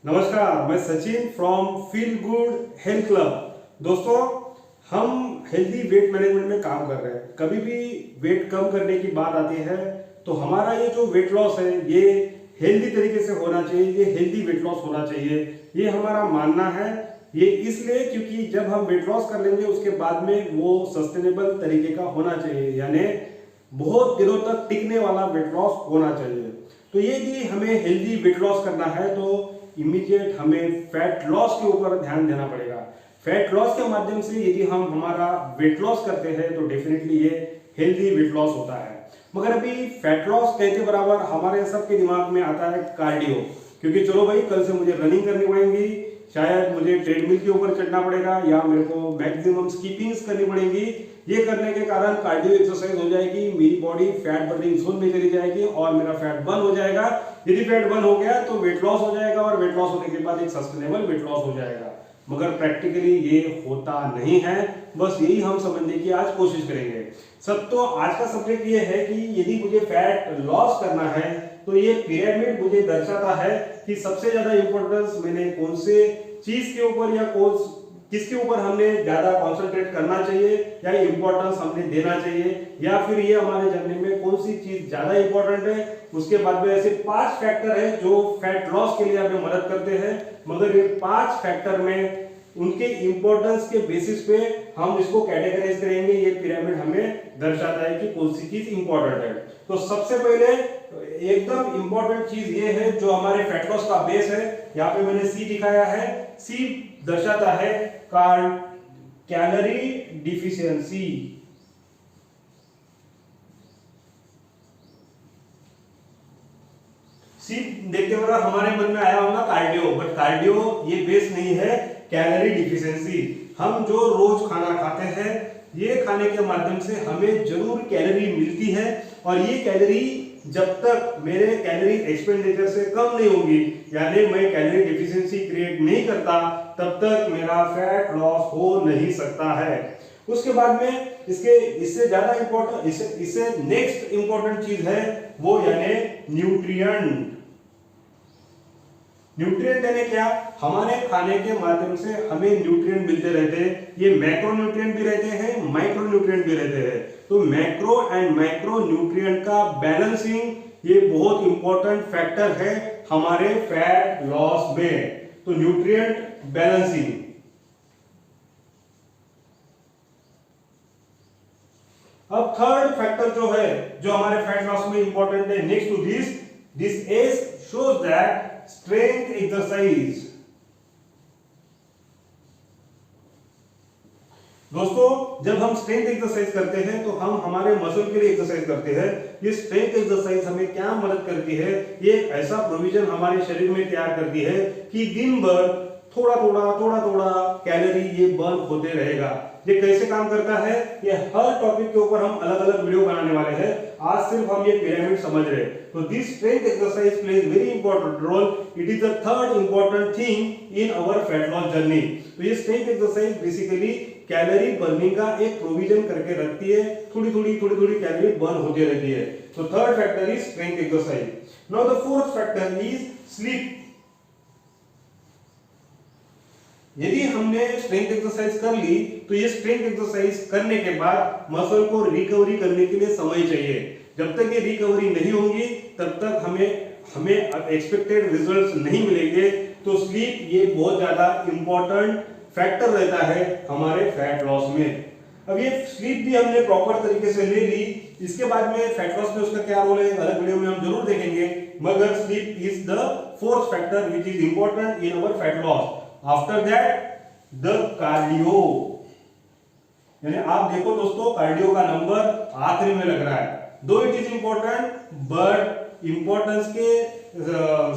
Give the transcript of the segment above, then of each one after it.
नमस्कार, मैं Sachin from feel good health club. दोस्तों, हम हेल्दी वेट मैनेजमेंट में काम कर रहे हैं। कभी भी वेट कम करने की बात आती है तो हमारा ये जो वेट लॉस है ये हेल्दी तरीके से होना चाहिए, ये हेल्दी वेट लॉस होना चाहिए, ये हमारा मानना है। ये इसलिए क्योंकि जब हम वेट लॉस कर लेंगे उसके बाद में वो सस्टेनेबल तरीके का होना चाहिए, यानी बहुत दिनों तक टिकने वाला वेट लॉस होना चाहिए। तो ये यदि हमें हेल्दी वेट लॉस करना है तो इमीडिएट हमें फैट लॉस के ऊपर ध्यान देना पड़ेगा। फैट लॉस के माध्यम से यदि हम हमारा वेट लॉस करते हैं तो डेफिनेटली ये हेल्दी वेट लॉस होता है। मगर अभी फैट लॉस कहते बराबर हमारे सबके दिमाग में आता है कार्डियो, क्योंकि चलो भाई कल से मुझे रनिंग करनी पड़ेगी, शायद मुझे ट्रेडमिल के ऊपर चढ़ना पड़ेगा या मेरे को मैक्सिमम स्कीपिंग्स करनी पड़ेगी। ये करने के कारण कार्डियो एक्सरसाइज हो जाएगी, मेरी बॉडी फैट बर्निंग जोन में चली जाएगी और मेरा फैट बर्न हो जाएगा। यदि फैट बर्न हो गया तो वेट लॉस हो जाएगा और वेट लॉस होने के बाद एक सस्टेनेबल वेट लॉस हो जाएगा। मगर प्रैक्टिकली ये होता नहीं है। बस यही हम समझने की आज कोशिश करेंगे। सब तो आज का सब्जेक्ट ये है कि यदि मुझे फैट लॉस करना है तो ये पिरामिड मुझे दर्शाता है कि सबसे ज्यादा इंपॉर्टेंस मैंने कौन से चीज के ऊपर या किसके ऊपर हमने ज्यादा कंसंट्रेट करना चाहिए या इंपॉर्टेंस हमने देना चाहिए, या फिर ये हमारे जर्नी में कौन सी चीज ज्यादा इंपॉर्टेंट है। उसके बाद में ऐसे 5 फैक्टर है जो फैट लॉस के लिए हमें मदद करते हैं। मगर ये 5 फैक्टर में उनके इंपॉर्टेंस के बेसिस पे हम इसको कैटेगराइज करेंगे। ये पिरामिड हमें दर्शाता है कि कौन सी चीज इंपॉर्टेंट है। तो सबसे पहले एकदम इंपॉर्टेंट चीज ये है जो हमारे फैट लॉस का बेस है। यहाँ पे मैंने सी दिखाया है। सी दर्शाता है कैलोरी डिफिशियंसी। सी देखते हुए हमारे मन में आया होगा कार्डियो, बट कार्डियो ये बेस नहीं है कैलोरी डिफिशियंसी। हम जो रोज खाना खाते हैं ये खाने के माध्यम से हमें जरूर कैलोरी मिलती है और ये कैलोरी जब तक मेरे कैलोरी एक्सपेंडिचर से कम नहीं होगी, यानी मैं कैलोरी डिफिशियंसी क्रिएट नहीं करता, तब तक मेरा फैट लॉस हो नहीं सकता है। उसके बाद में इससे ज्यादा इंपॉर्टेंट इससे नेक्स्ट इंपॉर्टेंट चीज है वो यानी न्यूट्रिएंट। न्यूट्रिएंट यानी क्या? हमारे खाने के माध्यम से हमें न्यूट्रिएंट मिलते रहते हैं। ये मैक्रो न्यूट्रिएंट भी रहते हैं, माइक्रो न्यूट्रिएंट भी रहते हैं। तो मैक्रो एंड माइक्रो न्यूट्रिएंट का बैलेंसिंग ये बहुत इंपॉर्टेंट फैक्टर है हमारे फैट लॉस में। तो न्यूट्रिएंट बैलेंसिंग। अब थर्ड फैक्टर जो है जो हमारे फैट लॉस में इंपॉर्टेंट है, next to this as shows that strength exercise. दोस्तों, जब हम स्ट्रेंथ एक्सरसाइज करते हैं तो हम हमारे मसल के लिए एक्सरसाइज करते हैं। ये स्ट्रेंथ एक्सरसाइज हमें क्या मदद करती है? ये ऐसा प्रोविजन हमारे शरीर में तैयार करती है कि दिन भर थोड़ा थोड़ा कैलोरी ये बर्न होते रहेगा। ये कैसे काम करता है, ये हर टॉपिक के ऊपर हम अलग अलग वीडियो बनाने वाले हैं। आज सिर्फ हम ये पिरामिड समझ रहे हैं। तो this strength exercise plays very important role. It is the third important thing in our fat loss journey. तो ये strength exercise basically calorie burning का एक प्रोविजन करके रखती है। थोड़ी थोड़ी कैलोरी बर्न होती रहती है। तो third factor is strength exercise. Now the fourth factor is sleep. यदि हमने स्ट्रेंथ एक्सरसाइज कर ली तो ये स्ट्रेंथ एक्सरसाइज करने के बाद मसल को रिकवरी करने के लिए समय चाहिए। जब तक ये रिकवरी नहीं होगी तब तक हमें एक्सपेक्टेड रिजल्ट्स नहीं मिलेंगे। तो स्लीप ये बहुत ज्यादा इंपॉर्टेंट फैक्टर रहता है हमारे फैट लॉस में। अब ये स्लीप भी हमने प्रॉपर तरीके से ले ली, इसके बाद में फैट लॉस में उसका क्या रोल है अलग वीडियो में हम जरूर देखेंगे। मगर sleep is the fourth factor which is important in our fat loss. After that the cardio, यानी आप देखो दोस्तों कार्डियो का नंबर आखिरी में लग रहा है। दो it is important but importance के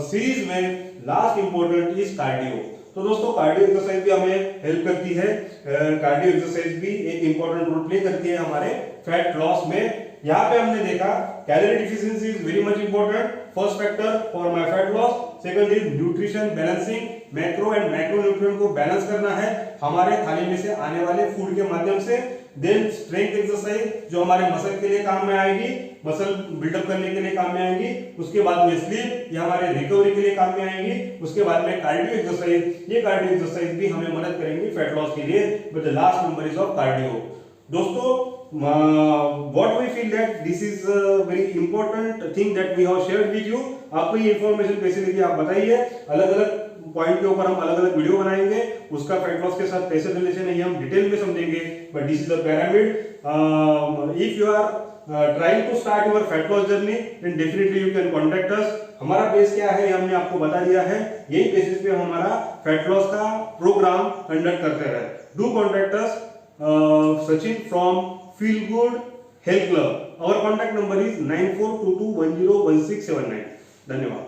सीरीज में लास्ट इंपॉर्टेंट इज कार्डियो। तो दोस्तों कार्डियो एक्सरसाइज भी हमें हेल्प करती है। कार्डियो एक्सरसाइज भी एक इंपॉर्टेंट रोल प्ले करती है हमारे फैट लॉस में। यहाँ पे हमने देखा calorie deficiency is very much important, first factor for my fat loss. Second is nutrition balancing, macro and micro nutrient को बैलेंस करना है हमारे थाली में से आने वाले फूड के माध्यम से। देन स्ट्रेंथ एक्सरसाइज जो हमारे मसल के लिए काम में आएगी, मसल बिल्डअप करने के लिए काम में आएंगी। उसके बाद में स्लीप, ये हमारे रिकवरी के लिए काम में आएंगी। उसके बाद में कार्डियो एक्सरसाइज, ये कार्डियो एक्सरसाइज भी हमें मदद करेंगी फैट लॉस के लिए, but the last number is of cardio. दोस्तों, what we feel that this is a very important thing that we have shared with you। आपको ये इंफॉर्मेशन कैसे लगी आप बताइए। अलग अलग पॉइंट के ऊपर हम अलग अलग वीडियो बनाएंगे, उसका फैट लॉस के साथ कैसे रिलेशन है हम डिटेल में समझेंगे। But this is the pyramid। If you are trying to start your fat loss journey then definitely you can contact us. हमारा बेस क्या है ये हमने आपको बता दिया है, यही बेसिस पे हम हमारा फैट लॉस का प्रोग्राम कंडक्ट करते रहे। Do contact us, Sachin from Feel Good Health Club। Our contact number is 9422101679। धन्यवाद।